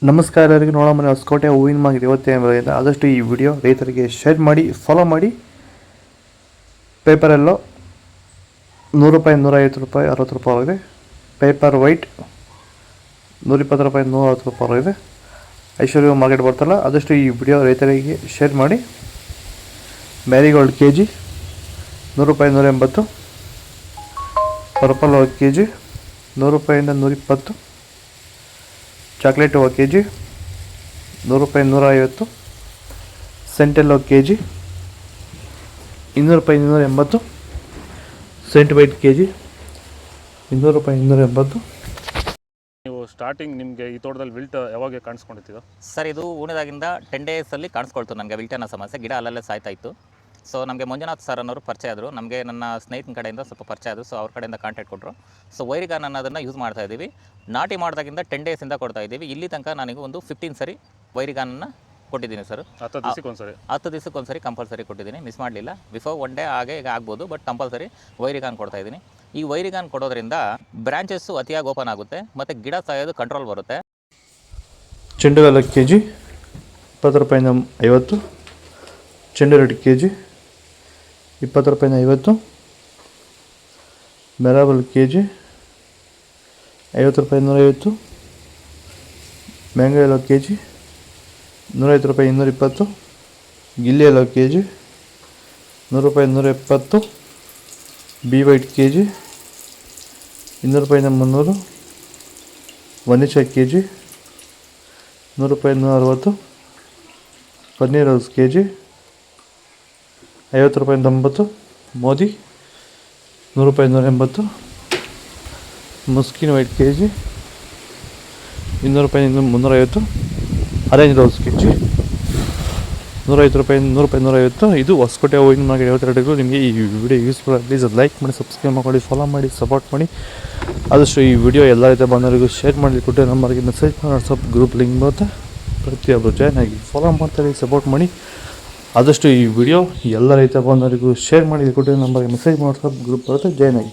ನಮಸ್ಕಾರ ಎಲ್ಲರಿಗೂ. ನೋಡೋಣ ಹೊಸಕೋಟೆ ಹೂವಿನ ಮಾರ್ಕೆಟ್ ಇವತ್ತೇನಿದೆ. ಆದಷ್ಟು ಈ ವಿಡಿಯೋ ರೈತರಿಗೆ ಶೇರ್ ಮಾಡಿ, ಫಾಲೋ ಮಾಡಿ. ಪೇಪರೆಲ್ಲೋ 100 ರೂಪಾಯಿ, 150 ರೂಪಾಯಿ, 60 ರೂಪಾಯಿ ಆಗಿದೆ. ಪೇಪರ್ ವೈಟ್ 120 ರೂಪಾಯಿ, 160 ರೂಪಾಯಿ ಆಗಿದೆ. ಐಶ್ವರ್ಯ ಮಾರ್ಕೆಟ್ ಬರ್ತಲ್ಲ, ಆದಷ್ಟು ಈ ವಿಡಿಯೋ ರೈತರಿಗೆ ಶೇರ್ ಮಾಡಿ. ಮ್ಯಾರಿಗೋಲ್ಡ್ ಕೆ ಜಿ 100 ರೂಪಾಯಿ, 180. ಪರ್ಪಲ್ ಕೆ ಜಿ 100 ರೂಪಾಯಿಂದ 120. ಚಾಕ್ಲೇಟ್ ಹೂವು ಕೆ ಜಿ 100 ರೂಪಾಯಿ, 150. ಸೆಂಟೆಲ್ ಕೆ ಜಿ 200 ರೂಪಾಯಿ, 280. ಸೆಂಟ್ ವೈಟ್ ಕೆ ಜಿ 200 ರೂಪಾಯಿ, 280. ನೀವು ಸ್ಟಾರ್ಟಿಂಗ್ ನಿಮಗೆ ಈ ತೋಟದಲ್ಲಿ ವಿಲ್ಟ್ ಯಾವಾಗ ಕಾಣಿಸ್ಕೊಂಡಿತ್ತು? ಸರ್, ಇದು ಹೂಣಿದಾಗಿಂದ 10 ಡೇಸಲ್ಲಿ ಕಾಣಿಸ್ಕೊಳ್ತು ನನಗೆ ವಿಲ್ಟ್ ಅನ್ನೋ ಸಮಸ್ಯೆ. ಗಿಡ ಅಲ್ಲಲ್ಲೇ ಸಾಯ್ತಾ ಇತ್ತು. ಸೊ ನಮಗೆ ಮಂಜುನಾಥ್ ಸರ್ ಅನ್ನೋರು ಪರಿಚಯ ಆದರು. ನಮಗೆ ನನ್ನ ಸ್ನೇಹಿತನ ಕಡೆಯಿಂದ ಸ್ವಲ್ಪ ಪರಿಚಯ ಆದರು. ಸೊ ಅವ್ರ ಕಡೆಯಿಂದ ಕಾಂಟ್ಯಾಕ್ಟ್ ಕೊಟ್ಟರು. ಸೊ ವೈರಿಗಾನ್ ಅನ್ನೋದನ್ನು ಯೂಸ್ ಮಾಡ್ತಾ ಇದ್ದೀವಿ. ನಾಟಿ ಮಾಡಿದಾಗಿಂದ 10 ಡೇಸಿಂದ ಕೊಡ್ತಾ ಇದ್ದೀವಿ. ಇಲ್ಲಿ ತನಕ ನನಗೆ ಒಂದು 15 ಸರಿ ವೈರಿಗಾನನ್ನು ಕೊಟ್ಟಿದ್ದೀನಿ ಸರ್. 10 ದಿವಸಕ್ಕೊಂದ್ಸರಿ ಕಂಪಲ್ಸರಿ ಕೊಟ್ಟಿದ್ದೀನಿ, ಮಿಸ್ ಮಾಡಲಿಲ್ಲ. ಬಿಫೋರ್ 1 ಡೇ ಈಗ ಆಗ್ಬೋದು, ಬಟ್ ಕಂಪಲ್ಸರಿ ವೈರಿಗಾನ್ ಕೊಡ್ತಾ ಇದ್ದೀನಿ. ಈ ವೈರಿಗಾನ್ ಕೊಡೋದ್ರಿಂದ ಬ್ರಾಂಚಸ್ಸು ಅತಿಯಾಗಿ ಓಪನ್ ಆಗುತ್ತೆ ಮತ್ತು ಗಿಡ ಸಾಯೋದು ಕಂಟ್ರೋಲ್ ಬರುತ್ತೆ. ಚೆಂಡು ಕೆ ಜಿ 20 ರೂಪಾಯಿಂದ 50. ಚೆಂಡು ರೆಡ್ ಕೆ ಜಿ 20 ರೂಪಾಯಿಂದ 50. ಮೆರಾಬಲ್ ಕೆ ಜಿ 50 ರೂಪಾಯಿ, 150. ಮ್ಯಾಂಗೋ ಎಲ್ಲೋ ಕೆ ಜಿ 150 ರೂಪಾಯಿ, 220. ಗಿಲ್ಲಿ ಎಲ್ಲೋ ಕೆ ಜಿ 100 ರೂಪಾಯಿ, 170. ಬಿ ವೈಟ್ ಕೆ ಜಿ 200 ರೂಪಾಯಿಂದ 300. ವನಿಷಾ ಕೆ ಜಿ 100 ರೂಪಾಯಿ, 160. ಪನ್ನೀರ್ ರೋಸ್ ಕೆ ಜಿ 50 ರೂಪಾಯಿ, 90. ಮೋದಿ 100 ರೂಪಾಯಿ, 180. ಮುಸ್ಕಿನ್ ವೈಟ್ ಕೆ ಜಿ 200 ರೂಪಾಯಿ, 350. ಆರೆಂಜ್ ರೋಸ್ ಕೆ ಜಿ 150 ರೂಪಾಯಿ, 100 ರೂಪಾಯಿ, 150. ಇದು ಹೊಸಕೋಟೆ ಹೂವಿನ ಮಾರ್ಕೆಟ್ 52. ನಿಮಗೆ ಈ ವಿಡಿಯೋ ಯೂಸ್ಫುಲ್. ಪ್ಲೀಸ್ ಅದು ಲೈಕ್ ಮಾಡಿ, ಸಬ್ಸ್ಕ್ರೈಬ್ ಮಾಡಿ, ಫಾಲೋ ಮಾಡಿ, ಸಪೋರ್ಟ್ ಮಾಡಿ. ಆದಷ್ಟು ಈ ವಿಡಿಯೋ ಎಲ್ಲ ರೀತಿ ಬಂದವರಿಗೂ ಶೇರ್ ಮಾಡಿ. ಕೊಟ್ಟೆ ನಂಬರ್ಗೆ ಮೆಸೇಜ್ ಮಾಡಿ. ವಾಟ್ಸಪ್ ಗ್ರೂಪ್ ಲಿಂಕ್ ಬರುತ್ತೆ, ಪ್ರತಿಯೊಬ್ಬರು ಜಾಯ್ನ್ ಆಗಿ ಫಾಲೋ ಮಾಡ್ತಾರೆ, ಸಪೋರ್ಟ್ ಮಾಡಿ. ಆದಷ್ಟು ಈ ವಿಡಿಯೋ ಎಲ್ಲ ರೈತ ಬಂದವರಿಗೂ ಶೇರ್ ಮಾಡಿ. ಕೊಟ್ಟಿರೋ ನಂಬರ್ಗೆ ಮೆಸೇಜ್ ವಾಟ್ಸಪ್ ಗ್ರೂಪ್ ಬರುತ್ತೆ, ಜಾಯ್ನ್ ಆಗಿ.